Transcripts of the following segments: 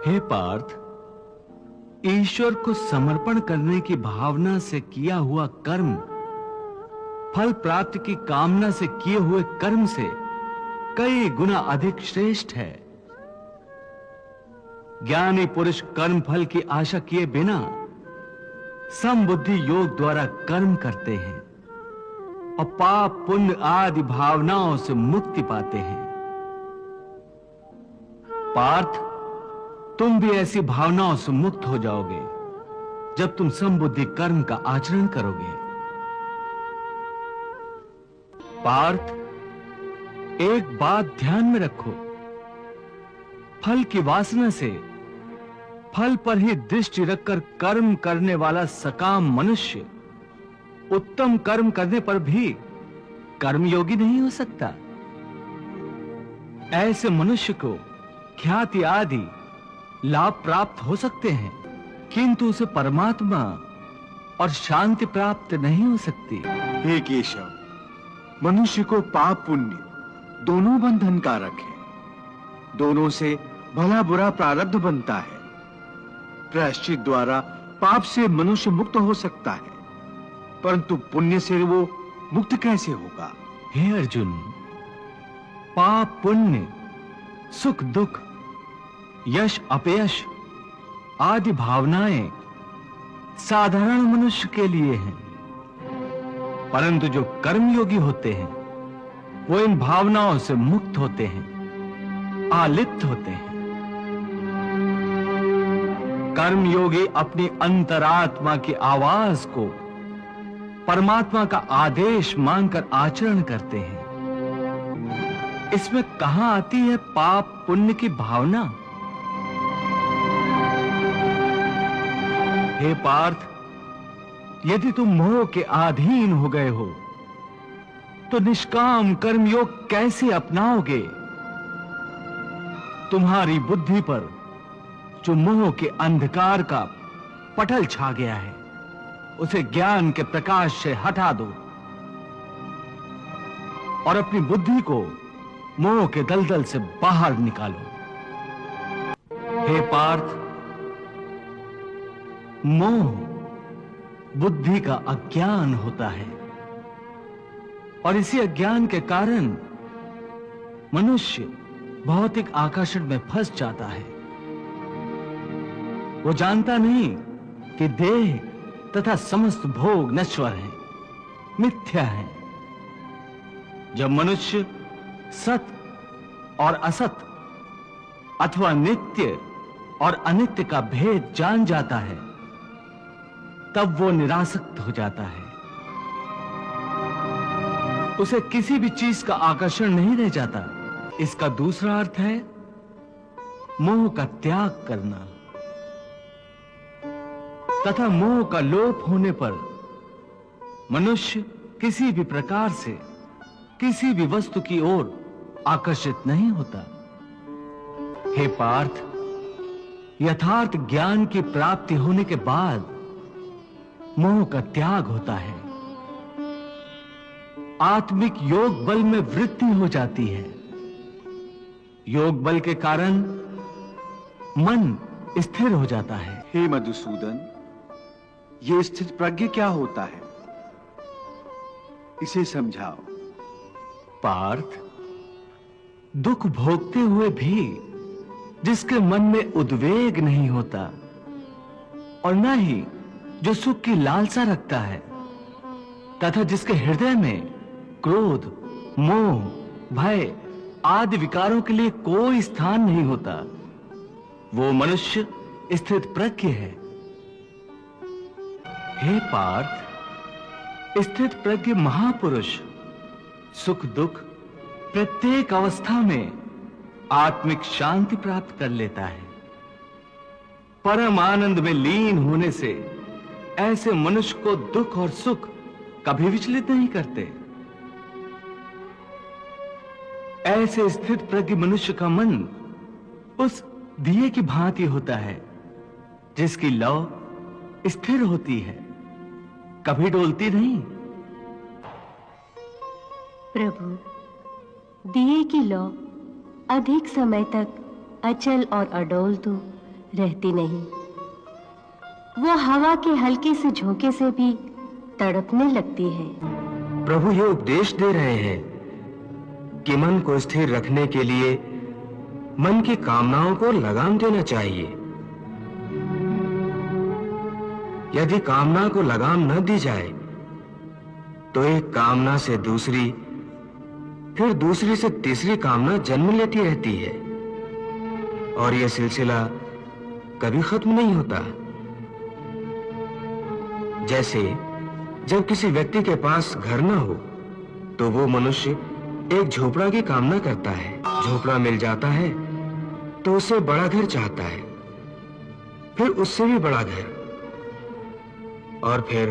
हे पार्थ, ईश्वर को समर्पण करने की भावना से किया हुआ कर्म फल प्राप्ति की कामना से किए हुए कर्म से कई गुना अधिक श्रेष्ठ है। ज्ञानी पुरुष कर्म फल की आशा किए बिना समबुद्धि योग द्वारा कर्म करते हैं और पाप पुण्य आदि भावनाओं से मुक्ति पाते हैं। पार्थ, तुम भी ऐसी भावनाओं से मुक्त हो जाओगे जब तुम समबुद्धि कर्म का आचरण करोगे। पार्थ, एक बात ध्यान में रखो, फल की वासना से फल पर ही दृष्टि रखकर कर्म करने वाला सकाम मनुष्य उत्तम कर्म करने पर भी कर्मयोगी नहीं हो सकता। ऐसे मनुष्य को ख्याति आदि लाभ प्राप्त हो सकते हैं, किंतु उसे परमात्मा और शांति प्राप्त नहीं हो सकती। हे केशव, मनुष्य को पाप पुण्य दोनों बंधन कारक है। दोनों से भला बुरा प्रारब्ध बनता है। प्रायश्चित द्वारा पाप से मनुष्य मुक्त हो सकता है, परंतु पुण्य से वो मुक्त कैसे होगा? हे अर्जुन, पाप पुण्य, सुख दुख, यश अपयश आदि भावनाएं साधारण मनुष्य के लिए हैं, परंतु जो कर्मयोगी होते हैं वो इन भावनाओं से मुक्त होते हैं, आलिप्त होते हैं। कर्मयोगी अपनी अंतरात्मा की आवाज को परमात्मा का आदेश मानकर आचरण करते हैं। इसमें कहां आती है पाप पुण्य की भावना? हे पार्थ, यदि तुम मोह के अधीन हो गए हो तो निष्काम कर्मयोग कैसे अपनाओगे? तुम्हारी बुद्धि पर जो मोह के अंधकार का पटल छा गया है उसे ज्ञान के प्रकाश से हटा दो और अपनी बुद्धि को मोह के दलदल से बाहर निकालो। हे पार्थ, मोह बुद्धि का अज्ञान होता है और इसी अज्ञान के कारण मनुष्य भौतिक आकर्षण में फंस जाता है। वो जानता नहीं कि देह तथा समस्त भोग नश्वर हैं, मिथ्या है। जब मनुष्य सत और असत अथवा नित्य और अनित्य का भेद जान जाता है तब वो निरासक्त हो जाता है। उसे किसी भी चीज का आकर्षण नहीं रह जाता। इसका दूसरा अर्थ है मोह का त्याग करना तथा मोह का लोप होने पर मनुष्य किसी भी प्रकार से किसी भी वस्तु की ओर आकर्षित नहीं होता। हे पार्थ, यथार्थ ज्ञान की प्राप्ति होने के बाद मोह का त्याग होता है। आत्मिक योग बल में वृद्धि हो जाती है। योग बल के कारण मन स्थिर हो जाता है। हे मधुसूदन, ये स्थित प्रज्ञ क्या होता है, इसे समझाओ। पार्थ, दुख भोगते हुए भी जिसके मन में उद्वेग नहीं होता और न ही जो सुख की लालसा रखता है तथा जिसके हृदय में क्रोध, मोह, भय आदि विकारों के लिए कोई स्थान नहीं होता, वो मनुष्य स्थित प्रज्ञ है। हे पार्थ, स्थित प्रज्ञ महापुरुष सुख दुख प्रत्येक अवस्था में आत्मिक शांति प्राप्त कर लेता है। परम आनंद में लीन होने से ऐसे मनुष्य को दुख और सुख कभी विचलित नहीं करते। ऐसे स्थित प्रज्ञ मनुष्य का मन उस दिए की भांति होता है जिसकी लौ स्थिर होती है, कभी डोलती नहीं। प्रभु, दिए की लौ अधिक समय तक अचल और अडोल तो रहती नहीं। वो हवा के हल्के से झोंके से भी तड़पने लगती है। प्रभु ये उपदेश दे रहे हैं कि मन को स्थिर रखने के लिए मन की कामनाओं को लगाम देना चाहिए। यदि कामना को लगाम न दी जाए तो एक कामना से दूसरी, फिर दूसरी से तीसरी कामना जन्म लेती रहती है और यह सिलसिला कभी खत्म नहीं होता। जैसे जब किसी व्यक्ति के पास घर न हो तो वो मनुष्य एक झोपड़ा की कामना करता है। झोपड़ा मिल जाता है तो उससे बड़ा घर चाहता है, फिर उससे भी बड़ा घर, और फिर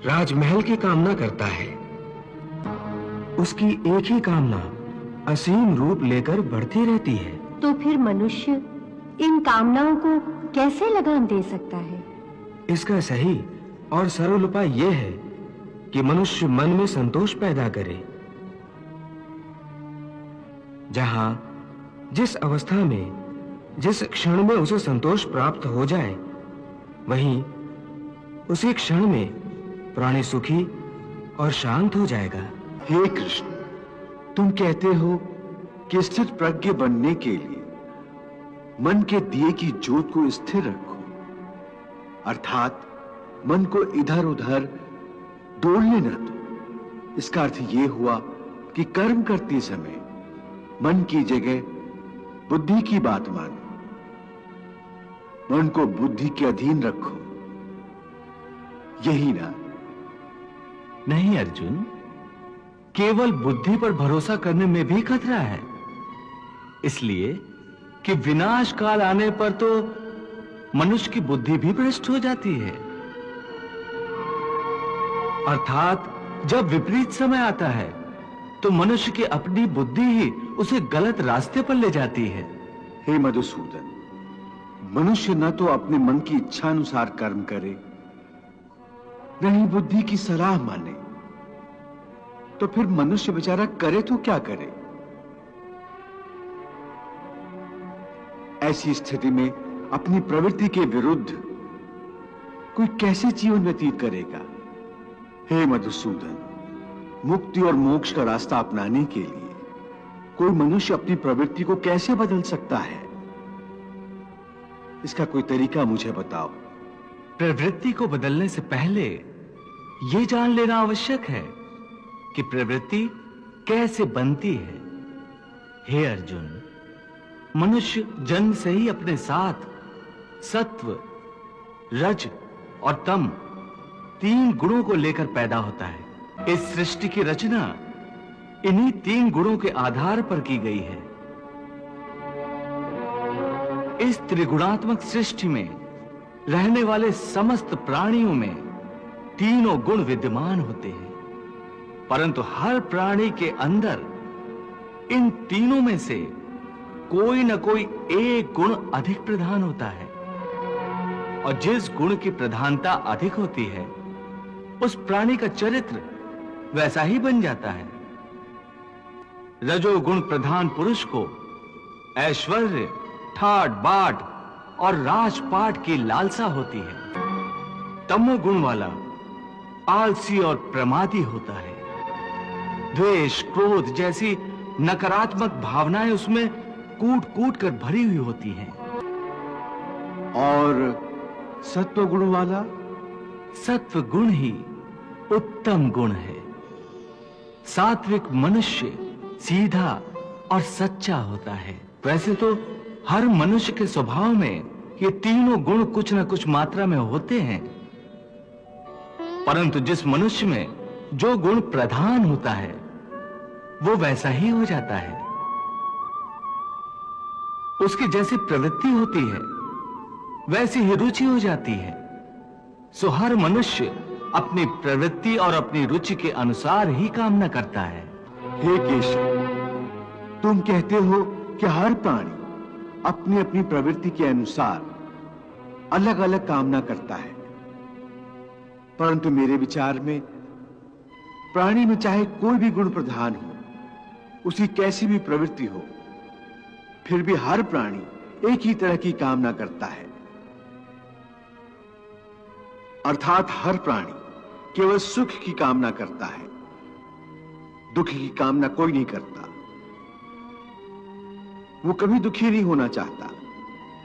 राजमहल की कामना करता है। उसकी एक ही कामना असीम रूप लेकर बढ़ती रहती है। तो फिर मनुष्य इन कामनाओं को कैसे लगाम दे सकता है? इसका सही और सरल उपाय यह है कि मनुष्य मन में संतोष पैदा करे। जहां जिस अवस्था में, जिस क्षण में उसे संतोष प्राप्त हो जाए, वहीं उसी क्षण में प्राणी सुखी और शांत हो जाएगा। हे कृष्ण, तुम कहते हो कि स्थिर प्रज्ञ बनने के लिए मन के दिए की ज्योत को स्थिर रखो, अर्थात मन को इधर उधर डोलने न दो। इसका अर्थ यह हुआ कि कर्म करते समय मन की जगह बुद्धि की बात मानो, मन को बुद्धि के अधीन रखो, यही ना? नहीं अर्जुन, केवल बुद्धि पर भरोसा करने में भी खतरा है। इसलिए कि विनाश काल आने पर तो मनुष्य की बुद्धि भी भ्रष्ट हो जाती है। अर्थात जब विपरीत समय आता है तो मनुष्य की अपनी बुद्धि ही उसे गलत रास्ते पर ले जाती है। हे मधुसूदन, मनुष्य न तो अपने मन की इच्छा अनुसार कर्म करे, न ही बुद्धि की सलाह माने, तो फिर मनुष्य बेचारा करे तो क्या करे? ऐसी स्थिति में अपनी प्रवृत्ति के विरुद्ध कोई कैसे जीवन व्यतीत करेगा? हे मधुसूदन, मुक्ति और मोक्ष का रास्ता अपनाने के लिए कोई मनुष्य अपनी प्रवृत्ति को कैसे बदल सकता है? इसका कोई तरीका मुझे बताओ। प्रवृत्ति को बदलने से पहले यह जान लेना आवश्यक है कि प्रवृत्ति कैसे बनती है। हे अर्जुन, मनुष्य जन्म से ही अपने साथ सत्व, रज और तम तीन गुणों को लेकर पैदा होता है। इस सृष्टि की रचना इन्हीं तीन गुणों के आधार पर की गई है। इस त्रिगुणात्मक सृष्टि में रहने वाले समस्त प्राणियों में तीनों गुण विद्यमान होते हैं, परंतु हर प्राणी के अंदर इन तीनों में से कोई न कोई एक गुण अधिक प्रधान होता है, और जिस गुण की प्रधानता अधिक होती है उस प्राणी का चरित्र वैसा ही बन जाता है। रजोगुण प्रधान पुरुष को ऐश्वर्य, ठाट बाट और राजपाट की लालसा होती है। तमोगुण वाला आलसी और प्रमादी होता है। द्वेष, क्रोध जैसी नकारात्मक भावनाएं उसमें कूट-कूट कर भरी हुई होती हैं। और सत्व गुण वाला? सत्व गुण ही उत्तम गुण है। सात्विक मनुष्य सीधा और सच्चा होता है। वैसे तो हर मनुष्य के स्वभाव में ये तीनों गुण कुछ न कुछ मात्रा में होते हैं, परंतु जिस मनुष्य में जो गुण प्रधान होता है वो वैसा ही हो जाता है। उसकी जैसी प्रवृत्ति होती है वैसी ही रुचि हो जाती है। सो हर मनुष्य अपनी प्रवृत्ति और अपनी रुचि के अनुसार ही कामना करता है। हे केशव, तुम कहते हो कि हर प्राणी अपनी अपनी प्रवृत्ति के अनुसार अलग अलग कामना करता है, परंतु मेरे विचार में प्राणी में चाहे कोई भी गुण प्रधान हो, उसकी कैसी भी प्रवृत्ति हो, फिर भी हर प्राणी एक ही तरह की कामना करता है, अर्थात हर प्राणी केवल सुख की कामना करता है, दुख की कामना कोई नहीं करता। वो कभी दुखी नहीं होना चाहता,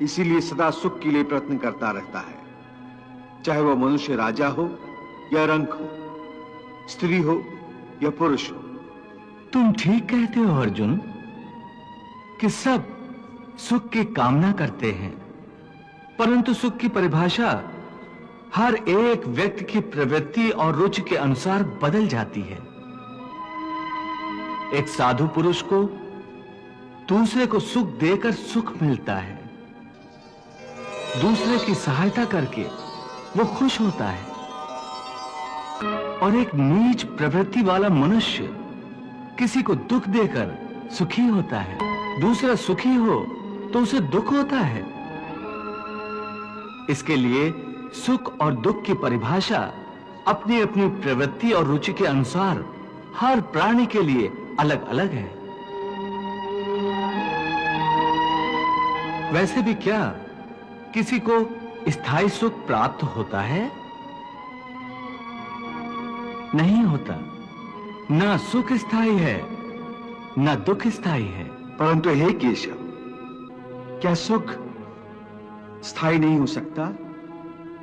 इसीलिए सदा सुख के लिए प्रयत्न करता रहता है, चाहे वह मनुष्य राजा हो या रंक हो, स्त्री हो या पुरुष हो। तुम ठीक कहते हो अर्जुन कि सब सुख की कामना करते हैं, परंतु सुख की परिभाषा हर एक व्यक्ति की प्रवृत्ति और रुचि के अनुसार बदल जाती है। एक साधु पुरुष को दूसरे को सुख देकर सुख मिलता है, दूसरे की सहायता करके वो खुश होता है, और एक नीच प्रवृत्ति वाला मनुष्य किसी को दुख देकर सुखी होता है। दूसरा सुखी हो तो उसे दुख होता है। इसके लिए सुख और दुख की परिभाषा अपनी अपनी प्रवृत्ति और रुचि के अनुसार हर प्राणी के लिए अलग अलग है। वैसे भी क्या किसी को स्थायी सुख प्राप्त होता है? नहीं होता। ना सुख स्थायी है, ना दुख स्थायी है। परंतु हे केशव, क्या सुख स्थायी नहीं हो सकता?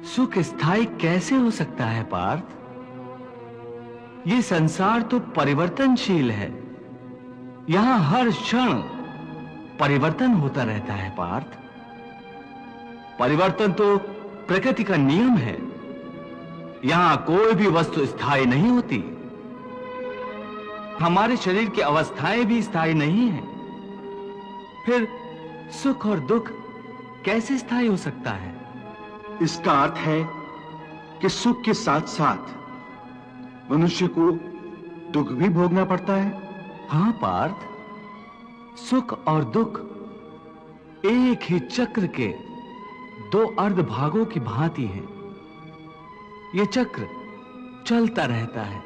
सुख स्थायी कैसे हो सकता है पार्थ? ये संसार तो परिवर्तनशील है, यहां हर क्षण परिवर्तन होता रहता है पार्थ। परिवर्तन तो प्रकृति का नियम है, यहां कोई भी वस्तु स्थायी नहीं होती। हमारे शरीर की अवस्थाएं भी स्थायी नहीं है, फिर सुख और दुख कैसे स्थायी हो सकता है? इसका अर्थ है कि सुख के साथ साथ मनुष्य को दुख भी भोगना पड़ता है। हां पार्थ, सुख और दुख एक ही चक्र के दो अर्ध भागों की भांति हैं। यह चक्र चलता रहता है,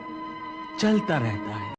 चलता रहता है।